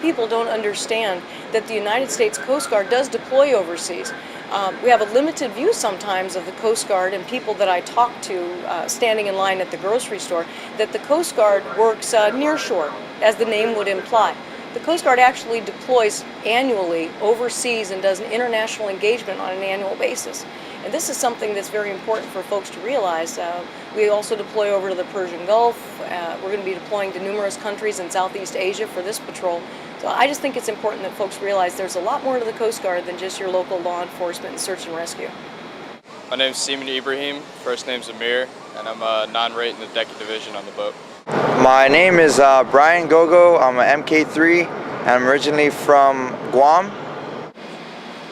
people don't understand that the United States Coast Guard does deploy overseas. We have a limited view sometimes of the Coast Guard and people that I talk to standing in line at the grocery store, that the Coast Guard works near shore, as the name would imply. The Coast Guard actually deploys annually overseas and does an international engagement on an annual basis. And this is something that's very important for folks to realize. We also deploy over to the Persian Gulf. We're going to be deploying to numerous countries in Southeast Asia for this patrol. So I just think it's important that folks realize there's a lot more to the Coast Guard than just your local law enforcement and search and rescue. My name's Seaman Ibrahim, first name's Amir, and I'm a non-rate in the Deccan Division on the boat. My name is Brian Gogo. I'm an MK3, and I'm originally from Guam.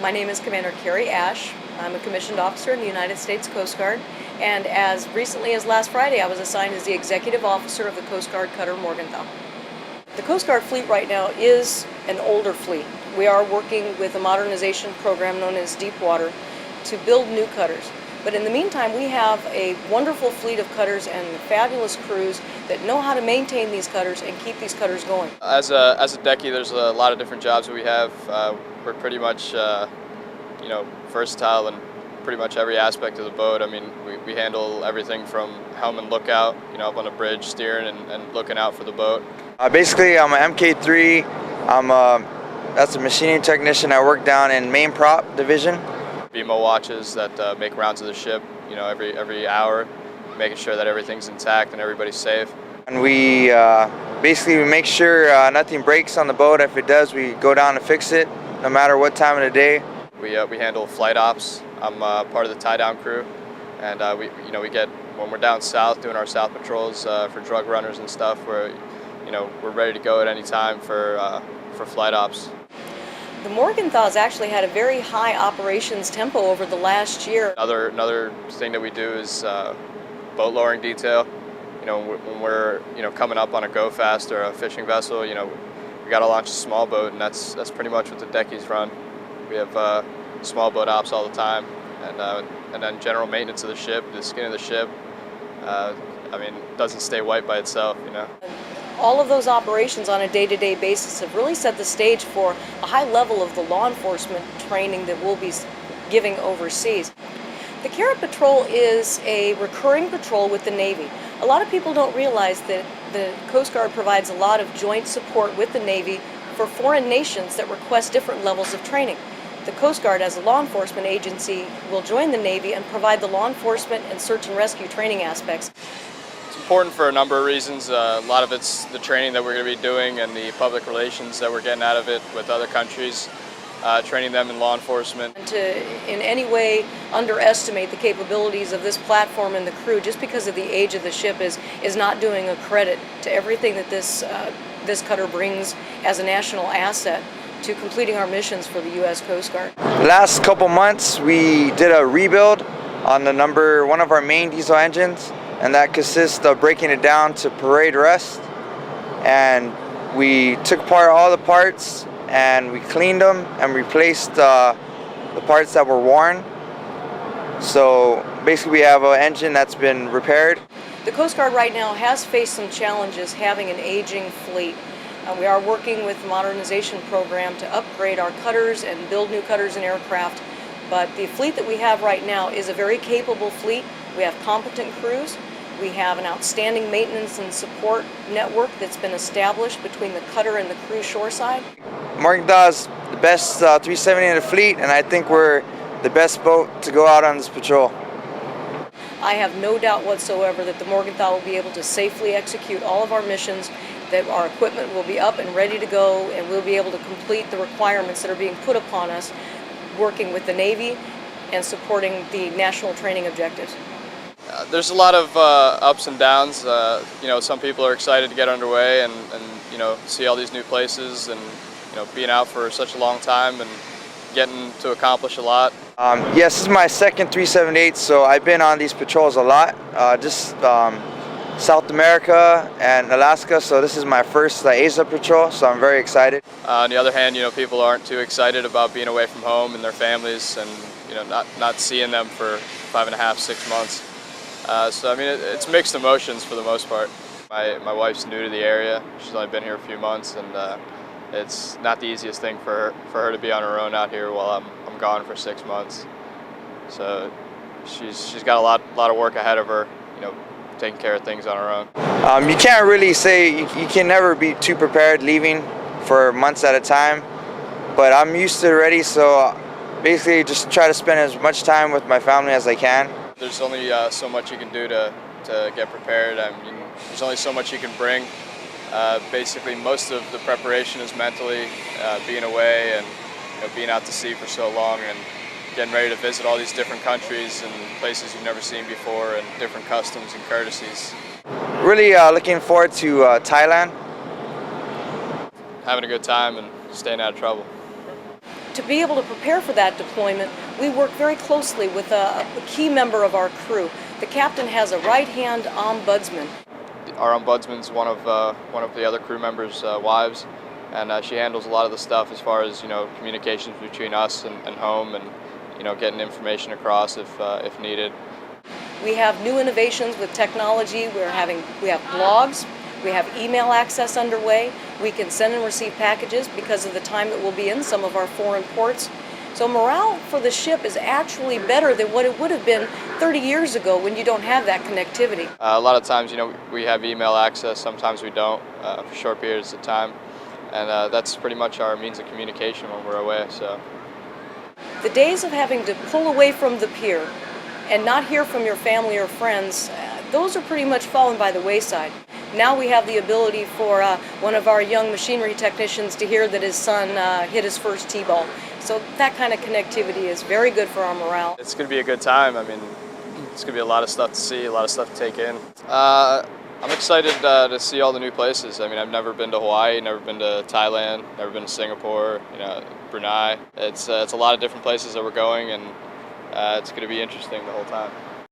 My name is Commander Carrie Ash. I'm a commissioned officer in the United States Coast Guard, and as recently as last Friday, I was assigned as the executive officer of the Coast Guard cutter Morgenthau. The Coast Guard fleet right now is an older fleet. We are working with a modernization program known as Deepwater to build new cutters. But in the meantime, we have a wonderful fleet of cutters and fabulous crews that know how to maintain these cutters and keep these cutters going. As a decky, there's a lot of different jobs that we have. We're pretty much versatile in pretty much every aspect of the boat. I mean, we handle everything from helm and lookout, up on the bridge, steering and looking out for the boat. Basically, I'm an MK3. That's a machining technician. I work down in main prop division. BMO watches that make rounds of the ship, every hour, making sure that everything's intact and everybody's safe. And we basically make sure nothing breaks on the boat. If it does, we go down to fix it, no matter what time of the day. We handle flight ops. I'm part of the tie-down crew, and we get, when we're down south doing our south patrols for drug runners and stuff, we're ready to go at any time for flight ops. The Morgenthau has actually had a very high operations tempo over the last year. Another thing that we do is boat lowering detail. When we're coming up on a go fast or a fishing vessel, we got to launch a small boat, and that's pretty much what the deckies run. We have small boat ops all the time, and then general maintenance of the ship, the skin of the ship. Doesn't stay white by itself, All of those operations on a day-to-day basis have really set the stage for a high level of the law enforcement training that we'll be giving overseas. The CARAT patrol is a recurring patrol with the Navy. A lot of people don't realize that the Coast Guard provides a lot of joint support with the Navy for foreign nations that request different levels of training. The Coast Guard, as a law enforcement agency, will join the Navy and provide the law enforcement and search and rescue training aspects. It's important for a number of reasons. A lot of it's the training that we're going to be doing and the public relations that we're getting out of it with other countries, training them in law enforcement. And to in any way underestimate the capabilities of this platform and the crew just because of the age of the ship is not doing a credit to everything that this cutter brings as a national asset to completing our missions for the U.S. Coast Guard. The last couple months, we did a rebuild on one of our main diesel engines, and that consists of breaking it down to parade rest. And we took apart all the parts and we cleaned them and replaced the parts that were worn. So basically we have an engine that's been repaired. The Coast Guard right now has faced some challenges having an aging fleet. We are working with the modernization program to upgrade our cutters and build new cutters and aircraft. But the fleet that we have right now is a very capable fleet. We have competent crews. We have an outstanding maintenance and support network that's been established between the cutter and the crew shoreside. Morgenthau is the best 370 in the fleet, and I think we're the best boat to go out on this patrol. I have no doubt whatsoever that the Morgenthau will be able to safely execute all of our missions, that our equipment will be up and ready to go, and we'll be able to complete the requirements that are being put upon us working with the Navy and supporting the national training objectives. There's a lot of ups and downs. Some people are excited to get underway and see all these new places and being out for such a long time and getting to accomplish a lot. Yes, this is my second 378, so I've been on these patrols a lot. South America and Alaska, so this is my first Asia patrol, so I'm very excited. On the other hand, people aren't too excited about being away from home and their families and not seeing them for 5.5, 6 months. It's mixed emotions for the most part. My wife's new to the area. She's only been here a few months, and it's not the easiest thing for her to be on her own out here while I'm gone for 6 months. So she's got a lot of work ahead of her, you know, taking care of things on her own. You can't really say, you can never be too prepared leaving for months at a time, but I'm used to it already, so basically just try to spend as much time with my family as I can. There's only so much you can do to get prepared. I mean, there's only so much you can bring. Basically, most of the preparation is mentally being away and, you know, being out to sea for so long and getting ready to visit all these different countries and places you've never seen before and different customs and courtesies. Really looking forward to Thailand. Having a good time and staying out of trouble. To be able to prepare for that deployment, we work very closely with a key member of our crew. The captain has a right-hand ombudsman. Our ombudsman's one of the other crew members' wives, and she handles a lot of the stuff as far as, you know, communications between us and home, and, you know, getting information across if needed. We have new innovations with technology. We have blogs. We have email access underway. We can send and receive packages because of the time that we'll be in some of our foreign ports. So morale for the ship is actually better than what it would have been 30 years ago when you don't have that connectivity. A lot of times, you know, we have email access. Sometimes we don't for short periods of time, and that's pretty much our means of communication when we're away. So the days of having to pull away from the pier and not hear from your family or friends, those are pretty much fallen by the wayside. Now we have the ability for one of our young machinery technicians to hear that his son hit his first T-ball. So that kind of connectivity is very good for our morale. it's going to be a good time. I mean, it's going to be a lot of stuff to see, a lot of stuff to take in. I'm excited to see all the new places. I mean, I've never been to Hawaii, never been to Thailand, never been to Singapore, you know, Brunei. It's a lot of different places that we're going, and it's going to be interesting the whole time.